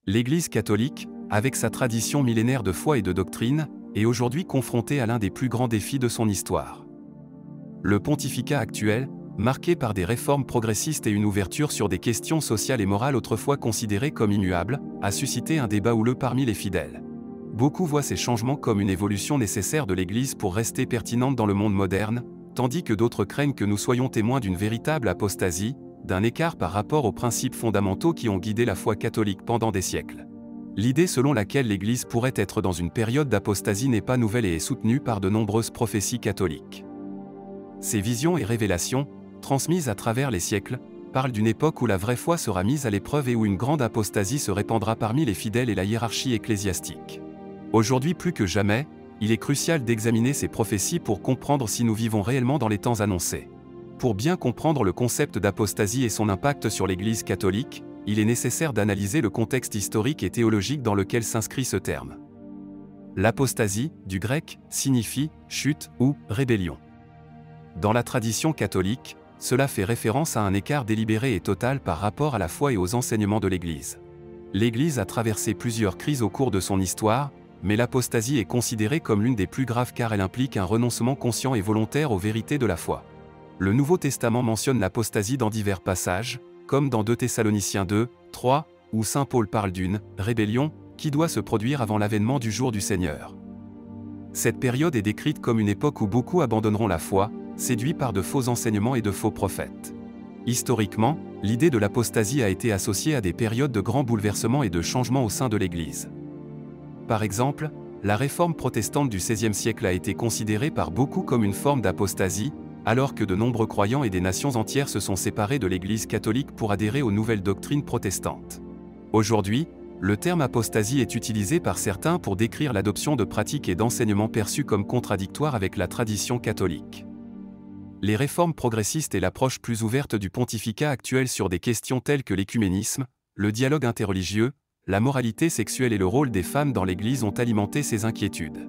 L'Église catholique, avec sa tradition millénaire de foi et de doctrine, est aujourd'hui confrontée à l'un des plus grands défis de son histoire. Le pontificat actuel, marqué par des réformes progressistes et une ouverture sur des questions sociales et morales autrefois considérées comme immuables, a suscité un débat houleux parmi les fidèles. Beaucoup voient ces changements comme une évolution nécessaire de l'Église pour rester pertinente dans le monde moderne, tandis que d'autres craignent que nous soyons témoins d'une véritable apostasie, d'un écart par rapport aux principes fondamentaux qui ont guidé la foi catholique pendant des siècles. L'idée selon laquelle l'Église pourrait être dans une période d'apostasie n'est pas nouvelle et est soutenue par de nombreuses prophéties catholiques. Ces visions et révélations, transmises à travers les siècles, parlent d'une époque où la vraie foi sera mise à l'épreuve et où une grande apostasie se répandra parmi les fidèles et la hiérarchie ecclésiastique. Aujourd'hui plus que jamais, il est crucial d'examiner ces prophéties pour comprendre si nous vivons réellement dans les temps annoncés. Pour bien comprendre le concept d'apostasie et son impact sur l'Église catholique, il est nécessaire d'analyser le contexte historique et théologique dans lequel s'inscrit ce terme. L'apostasie, du grec, signifie « chute » ou « rébellion ». Dans la tradition catholique, cela fait référence à un écart délibéré et total par rapport à la foi et aux enseignements de l'Église. L'Église a traversé plusieurs crises au cours de son histoire, mais l'apostasie est considérée comme l'une des plus graves car elle implique un renoncement conscient et volontaire aux vérités de la foi. Le Nouveau Testament mentionne l'apostasie dans divers passages, comme dans 2 Thessaloniciens 2, 3, où saint Paul parle d'une « rébellion » qui doit se produire avant l'avènement du jour du Seigneur. Cette période est décrite comme une époque où beaucoup abandonneront la foi, séduits par de faux enseignements et de faux prophètes. Historiquement, l'idée de l'apostasie a été associée à des périodes de grands bouleversements et de changements au sein de l'Église. Par exemple, la réforme protestante du XVIe siècle a été considérée par beaucoup comme une forme d'apostasie, alors que de nombreux croyants et des nations entières se sont séparés de l'Église catholique pour adhérer aux nouvelles doctrines protestantes. Aujourd'hui, le terme apostasie est utilisé par certains pour décrire l'adoption de pratiques et d'enseignements perçus comme contradictoires avec la tradition catholique. Les réformes progressistes et l'approche plus ouverte du pontificat actuel sur des questions telles que l'écuménisme, le dialogue interreligieux, la moralité sexuelle et le rôle des femmes dans l'Église ont alimenté ces inquiétudes.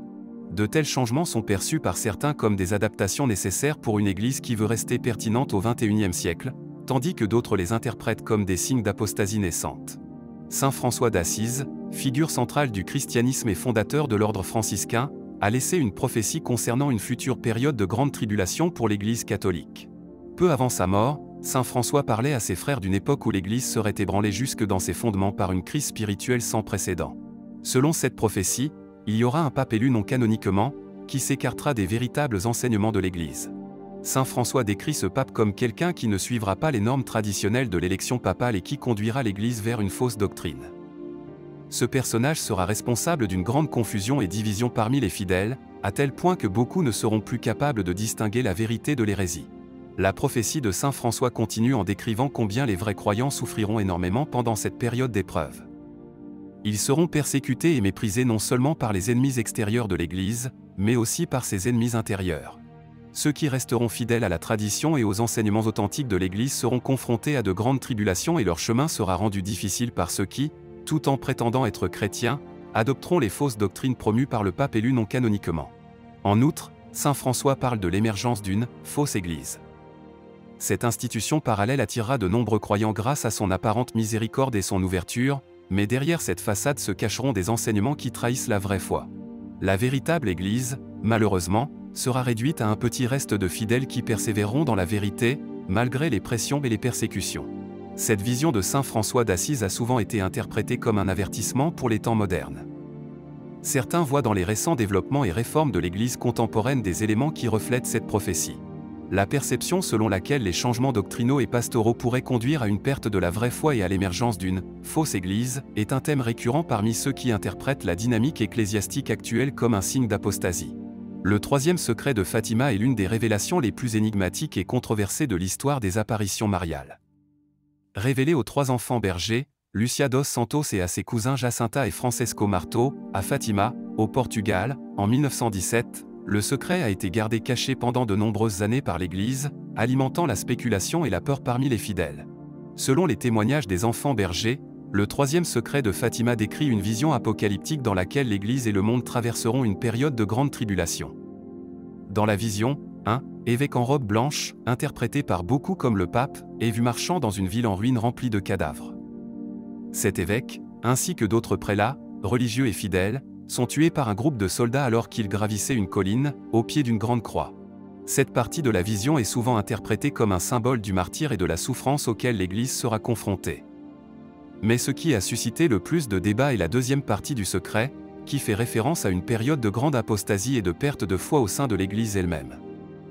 De tels changements sont perçus par certains comme des adaptations nécessaires pour une Église qui veut rester pertinente au XXIe siècle, tandis que d'autres les interprètent comme des signes d'apostasie naissante. Saint François d'Assise, figure centrale du christianisme et fondateur de l'ordre franciscain, a laissé une prophétie concernant une future période de grande tribulation pour l'Église catholique. Peu avant sa mort, saint François parlait à ses frères d'une époque où l'Église serait ébranlée jusque dans ses fondements par une crise spirituelle sans précédent. Selon cette prophétie, il y aura un pape élu non canoniquement, qui s'écartera des véritables enseignements de l'Église. Saint François décrit ce pape comme quelqu'un qui ne suivra pas les normes traditionnelles de l'élection papale et qui conduira l'Église vers une fausse doctrine. Ce personnage sera responsable d'une grande confusion et division parmi les fidèles, à tel point que beaucoup ne seront plus capables de distinguer la vérité de l'hérésie. La prophétie de saint François continue en décrivant combien les vrais croyants souffriront énormément pendant cette période d'épreuve. Ils seront persécutés et méprisés non seulement par les ennemis extérieurs de l'Église, mais aussi par ses ennemis intérieurs. Ceux qui resteront fidèles à la tradition et aux enseignements authentiques de l'Église seront confrontés à de grandes tribulations et leur chemin sera rendu difficile par ceux qui, tout en prétendant être chrétiens, adopteront les fausses doctrines promues par le pape élu non canoniquement. En outre, saint François parle de l'émergence d'une « fausse Église ». Cette institution parallèle attirera de nombreux croyants grâce à son apparente miséricorde et son ouverture, mais derrière cette façade se cacheront des enseignements qui trahissent la vraie foi. La véritable Église, malheureusement, sera réduite à un petit reste de fidèles qui persévéreront dans la vérité, malgré les pressions et les persécutions. Cette vision de saint François d'Assise a souvent été interprétée comme un avertissement pour les temps modernes. Certains voient dans les récents développements et réformes de l'Église contemporaine des éléments qui reflètent cette prophétie. La perception selon laquelle les changements doctrinaux et pastoraux pourraient conduire à une perte de la vraie foi et à l'émergence d'une « fausse Église » est un thème récurrent parmi ceux qui interprètent la dynamique ecclésiastique actuelle comme un signe d'apostasie. Le troisième secret de Fatima est l'une des révélations les plus énigmatiques et controversées de l'histoire des apparitions mariales. Révélée aux 3 enfants bergers, Lucia dos Santos et à ses cousins Jacinta et Francesco Marto, à Fatima, au Portugal, en 1917, le secret a été gardé caché pendant de nombreuses années par l'Église, alimentant la spéculation et la peur parmi les fidèles. Selon les témoignages des enfants bergers, le troisième secret de Fatima décrit une vision apocalyptique dans laquelle l'Église et le monde traverseront une période de grande tribulation. Dans la vision, un évêque en robe blanche, interprété par beaucoup comme le pape, est vu marchant dans une ville en ruine remplie de cadavres. Cet évêque, ainsi que d'autres prélats, religieux et fidèles, sont tués par un groupe de soldats alors qu'ils gravissaient une colline, au pied d'une grande croix. Cette partie de la vision est souvent interprétée comme un symbole du martyre et de la souffrance auquel l'Église sera confrontée. Mais ce qui a suscité le plus de débats est la deuxième partie du secret, qui fait référence à une période de grande apostasie et de perte de foi au sein de l'Église elle-même.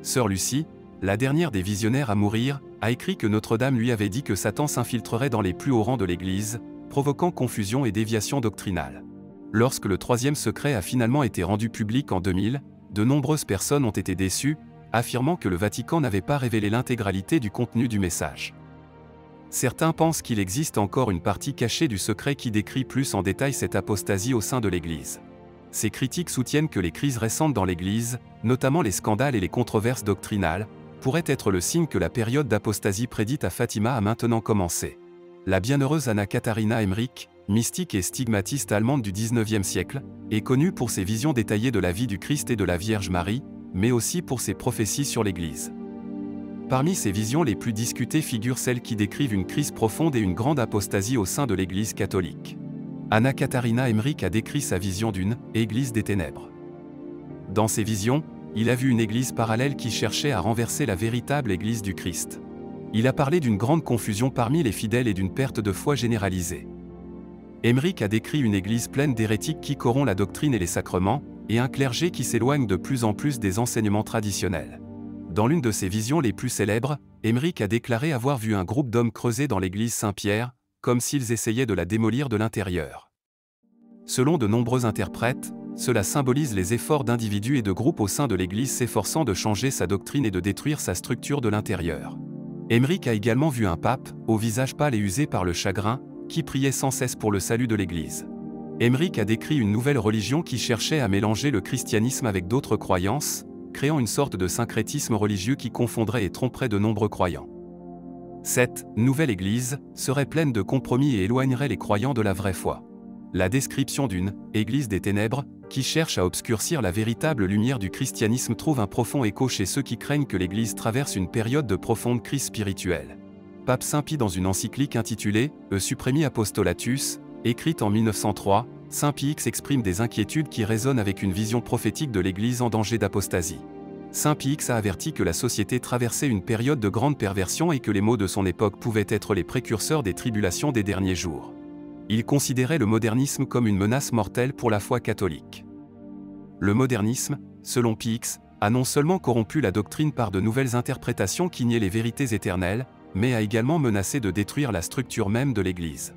Sœur Lucie, la dernière des visionnaires à mourir, a écrit que Notre-Dame lui avait dit que Satan s'infiltrerait dans les plus hauts rangs de l'Église, provoquant confusion et déviation doctrinale. Lorsque le troisième secret a finalement été rendu public en 2000, de nombreuses personnes ont été déçues, affirmant que le Vatican n'avait pas révélé l'intégralité du contenu du message. Certains pensent qu'il existe encore une partie cachée du secret qui décrit plus en détail cette apostasie au sein de l'Église. Ces critiques soutiennent que les crises récentes dans l'Église, notamment les scandales et les controverses doctrinales, pourraient être le signe que la période d'apostasie prédite à Fatima a maintenant commencé. La bienheureuse Anna Katharina Emmerich, mystique et stigmatiste allemande du XIXe siècle, est connue pour ses visions détaillées de la vie du Christ et de la Vierge Marie, mais aussi pour ses prophéties sur l'Église. Parmi ces visions les plus discutées figurent celles qui décrivent une crise profonde et une grande apostasie au sein de l'Église catholique. Anna Katharina Emmerich a décrit sa vision d'une « Église des ténèbres ». Dans ses visions, il a vu une Église parallèle qui cherchait à renverser la véritable Église du Christ. Il a parlé d'une grande confusion parmi les fidèles et d'une perte de foi généralisée. Emmerich a décrit une Église pleine d'hérétiques qui corrompt la doctrine et les sacrements, et un clergé qui s'éloigne de plus en plus des enseignements traditionnels. Dans l'une de ses visions les plus célèbres, Emmerich a déclaré avoir vu un groupe d'hommes creuser dans l'église Saint-Pierre, comme s'ils essayaient de la démolir de l'intérieur. Selon de nombreux interprètes, cela symbolise les efforts d'individus et de groupes au sein de l'Église s'efforçant de changer sa doctrine et de détruire sa structure de l'intérieur. Emmerich a également vu un pape, au visage pâle et usé par le chagrin, qui priait sans cesse pour le salut de l'Église. Emmerich a décrit une nouvelle religion qui cherchait à mélanger le christianisme avec d'autres croyances, créant une sorte de syncrétisme religieux qui confondrait et tromperait de nombreux croyants. Cette « nouvelle Église » serait pleine de compromis et éloignerait les croyants de la vraie foi. La description d'une « Église des ténèbres » qui cherche à obscurcir la véritable lumière du christianisme trouve un profond écho chez ceux qui craignent que l'Église traverse une période de profonde crise spirituelle. Pape Saint Pie dans une encyclique intitulée « E Supremi Apostolatus », écrite en 1903, Saint Pie X exprime des inquiétudes qui résonnent avec une vision prophétique de l'Église en danger d'apostasie. Saint Pie X a averti que la société traversait une période de grande perversion et que les maux de son époque pouvaient être les précurseurs des tribulations des derniers jours. Il considérait le modernisme comme une menace mortelle pour la foi catholique. Le modernisme, selon Pie X, a non seulement corrompu la doctrine par de nouvelles interprétations qui niaient les vérités éternelles, mais a également menacé de détruire la structure même de l'Église.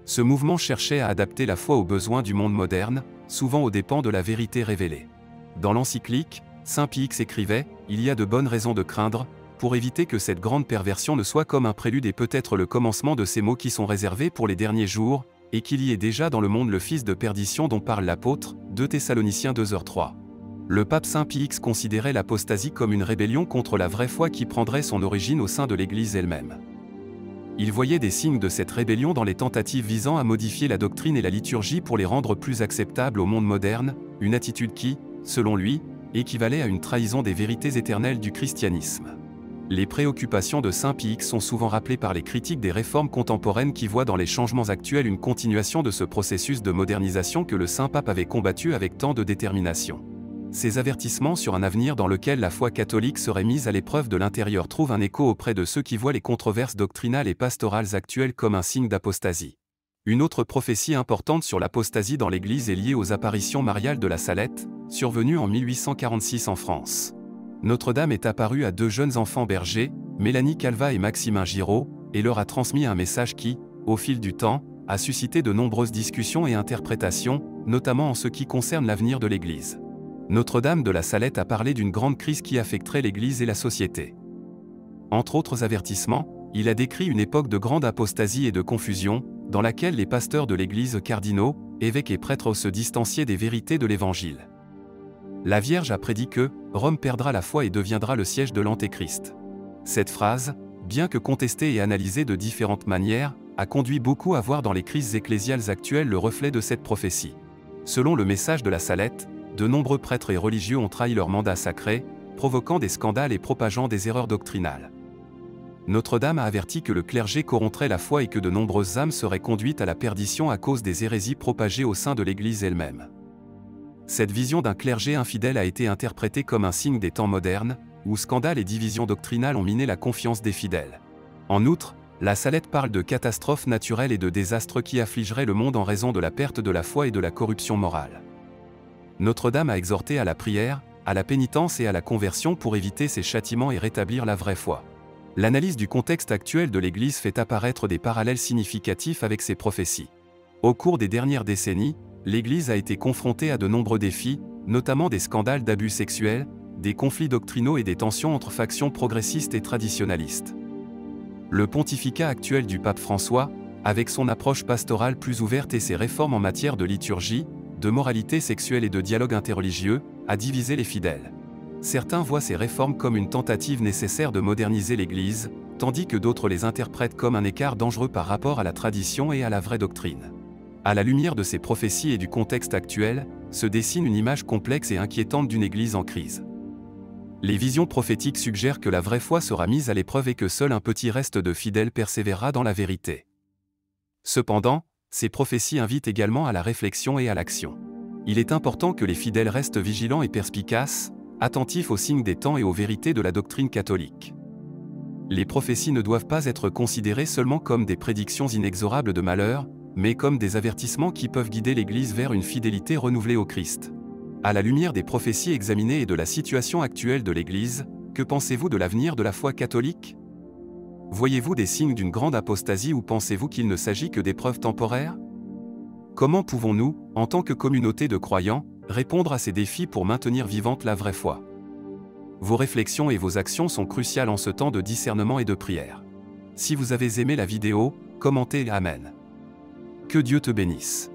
Ce mouvement cherchait à adapter la foi aux besoins du monde moderne, souvent aux dépens de la vérité révélée. Dans l'encyclique, Saint Pie X écrivait « Il y a de bonnes raisons de craindre, pour éviter que cette grande perversion ne soit comme un prélude et peut-être le commencement de ces maux qui sont réservés pour les derniers jours, et qu'il y ait déjà dans le monde le fils de perdition dont parle l'apôtre, 2 Thessaloniciens 2h3. » Le pape Saint Pie X considérait l'apostasie comme une rébellion contre la vraie foi qui prendrait son origine au sein de l'Église elle-même. Il voyait des signes de cette rébellion dans les tentatives visant à modifier la doctrine et la liturgie pour les rendre plus acceptables au monde moderne, une attitude qui, selon lui, équivalait à une trahison des vérités éternelles du christianisme. Les préoccupations de Saint Pie X sont souvent rappelées par les critiques des réformes contemporaines qui voient dans les changements actuels une continuation de ce processus de modernisation que le Saint-Pape avait combattu avec tant de détermination. Ces avertissements sur un avenir dans lequel la foi catholique serait mise à l'épreuve de l'intérieur trouvent un écho auprès de ceux qui voient les controverses doctrinales et pastorales actuelles comme un signe d'apostasie. Une autre prophétie importante sur l'apostasie dans l'Église est liée aux apparitions mariales de la Salette, survenues en 1846 en France. Notre-Dame est apparue à 2 jeunes enfants bergers, Mélanie Calva et Maximin Giraud, et leur a transmis un message qui, au fil du temps, a suscité de nombreuses discussions et interprétations, notamment en ce qui concerne l'avenir de l'Église. Notre-Dame de la Salette a parlé d'une grande crise qui affecterait l'Église et la société. Entre autres avertissements, il a décrit une époque de grande apostasie et de confusion, dans laquelle les pasteurs de l'Église, cardinaux, évêques et prêtres se distanciaient des vérités de l'Évangile. La Vierge a prédit que « Rome perdra la foi et deviendra le siège de l'Antéchrist ». Cette phrase, bien que contestée et analysée de différentes manières, a conduit beaucoup à voir dans les crises ecclésiales actuelles le reflet de cette prophétie. Selon le message de la Salette, de nombreux prêtres et religieux ont trahi leur mandat sacré, provoquant des scandales et propageant des erreurs doctrinales. Notre-Dame a averti que le clergé corromprait la foi et que de nombreuses âmes seraient conduites à la perdition à cause des hérésies propagées au sein de l'Église elle-même. Cette vision d'un clergé infidèle a été interprétée comme un signe des temps modernes, où scandales et divisions doctrinales ont miné la confiance des fidèles. En outre, la Salette parle de catastrophes naturelles et de désastres qui affligeraient le monde en raison de la perte de la foi et de la corruption morale. Notre-Dame a exhorté à la prière, à la pénitence et à la conversion pour éviter ces châtiments et rétablir la vraie foi. L'analyse du contexte actuel de l'Église fait apparaître des parallèles significatifs avec ces prophéties. Au cours des dernières décennies, l'Église a été confrontée à de nombreux défis, notamment des scandales d'abus sexuels, des conflits doctrinaux et des tensions entre factions progressistes et traditionalistes. Le pontificat actuel du pape François, avec son approche pastorale plus ouverte et ses réformes en matière de liturgie, de moralité sexuelle et de dialogue interreligieux, a divisé les fidèles. Certains voient ces réformes comme une tentative nécessaire de moderniser l'Église, tandis que d'autres les interprètent comme un écart dangereux par rapport à la tradition et à la vraie doctrine. À la lumière de ces prophéties et du contexte actuel, se dessine une image complexe et inquiétante d'une Église en crise. Les visions prophétiques suggèrent que la vraie foi sera mise à l'épreuve et que seul un petit reste de fidèles persévérera dans la vérité. Cependant, ces prophéties invitent également à la réflexion et à l'action. Il est important que les fidèles restent vigilants et perspicaces, attentifs aux signes des temps et aux vérités de la doctrine catholique. Les prophéties ne doivent pas être considérées seulement comme des prédictions inexorables de malheur, mais comme des avertissements qui peuvent guider l'Église vers une fidélité renouvelée au Christ. À la lumière des prophéties examinées et de la situation actuelle de l'Église, que pensez-vous de l'avenir de la foi catholique? Voyez-vous des signes d'une grande apostasie ou pensez-vous qu'il ne s'agit que d'épreuves temporaires? Comment pouvons-nous, en tant que communauté de croyants, répondre à ces défis pour maintenir vivante la vraie foi? Vos réflexions et vos actions sont cruciales en ce temps de discernement et de prière. Si vous avez aimé la vidéo, commentez Amen. Que Dieu te bénisse.